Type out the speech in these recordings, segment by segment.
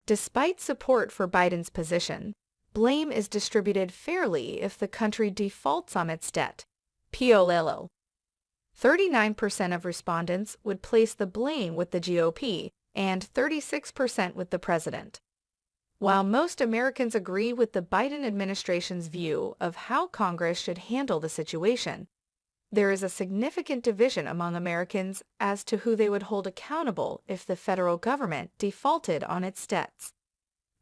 Despite support for Biden's position, blame is distributed fairly if the country defaults on its debt. POLO. 39% of respondents would place the blame with the GOP and 36% with the president. While most Americans agree with the Biden administration's view of how Congress should handle the situation, there is a significant division among Americans as to who they would hold accountable if the federal government defaulted on its debts.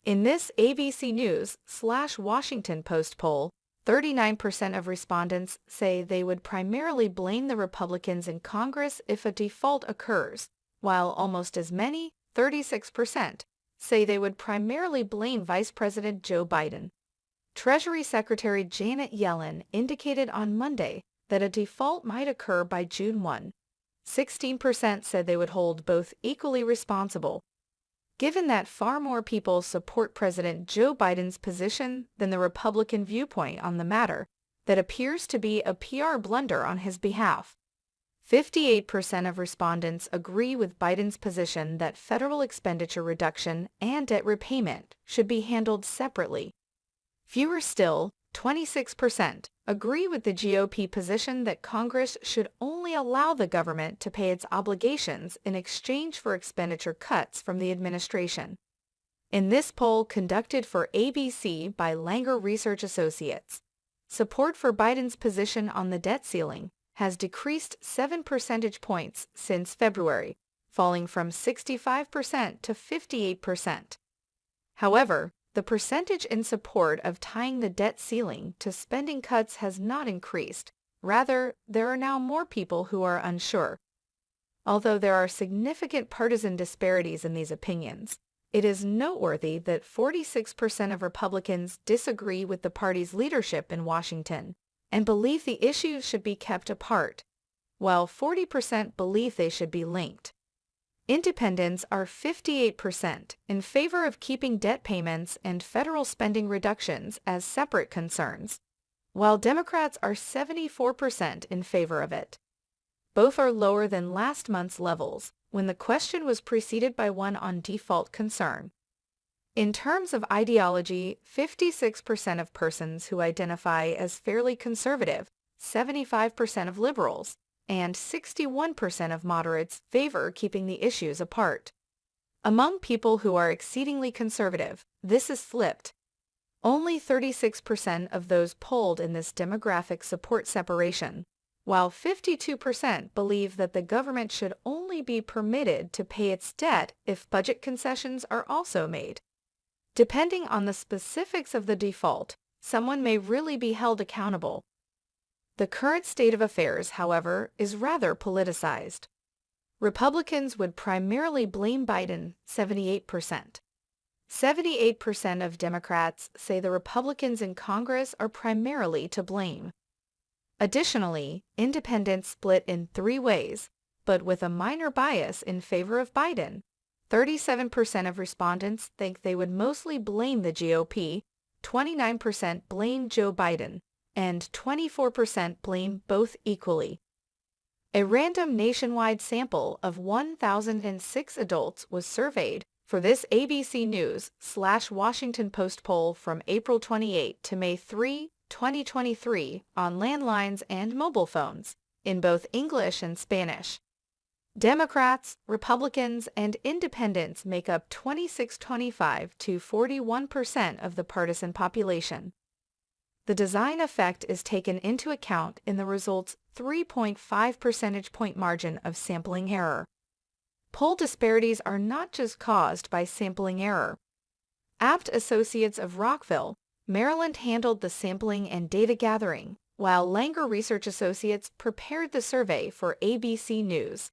In this ABC News/Washington Post poll, 39% of respondents say they would primarily blame the Republicans in Congress if a default occurs, while almost as many, 36%, say they would primarily blame Vice President Joe Biden. Treasury Secretary Janet Yellen indicated on Monday that a default might occur by June 1. 16% said they would hold both equally responsible. Given that far more people support President Joe Biden's position than the Republican viewpoint on the matter, that appears to be a PR blunder on his behalf. 58% of respondents agree with Biden's position that federal expenditure reduction and debt repayment should be handled separately. Fewer still, 26%, agree with the GOP position that Congress should only allow the government to pay its obligations in exchange for expenditure cuts from the administration. In this poll conducted for ABC by Langer Research Associates, support for Biden's position on the debt ceiling has decreased 7 percentage points since February, falling from 65% to 58%. However, the percentage in support of tying the debt ceiling to spending cuts has not increased. Rather, there are now more people who are unsure. Although there are significant partisan disparities in these opinions, it is noteworthy that 46% of Republicans disagree with the party's leadership in Washington and believe the issues should be kept apart, while 40% believe they should be linked. Independents are 58% in favor of keeping debt payments and federal spending reductions as separate concerns, while Democrats are 74% in favor of it. Both are lower than last month's levels, when the question was preceded by one on default concern. In terms of ideology, 56% of persons who identify as fairly conservative, 75% of liberals, and 61% of moderates favor keeping the issues apart. Among people who are exceedingly conservative, this is flipped. Only 36% of those polled in this demographic support separation, while 52% believe that the government should only be permitted to pay its debt if budget concessions are also made. Depending on the specifics of the default, someone may really be held accountable. The current state of affairs, however, is rather politicized. Republicans would primarily blame Biden, 78%. 78% of Democrats say the Republicans in Congress are primarily to blame. Additionally, independents split in 3 ways, but with a minor bias in favor of Biden. 37% of respondents think they would mostly blame the GOP, 29% blame Joe Biden, and 24% blame both equally. A random nationwide sample of 1,006 adults was surveyed for this ABC News/Washington Post poll from April 28 to May 3, 2023 on landlines and mobile phones, in both English and Spanish. Democrats, Republicans, and Independents make up 26-25 to 41% of the partisan population. The design effect is taken into account in the results' 3.5 percentage point margin of sampling error. Poll disparities are not just caused by sampling error. Apt Associates of Rockville, Maryland handled the sampling and data gathering, while Langer Research Associates prepared the survey for ABC News.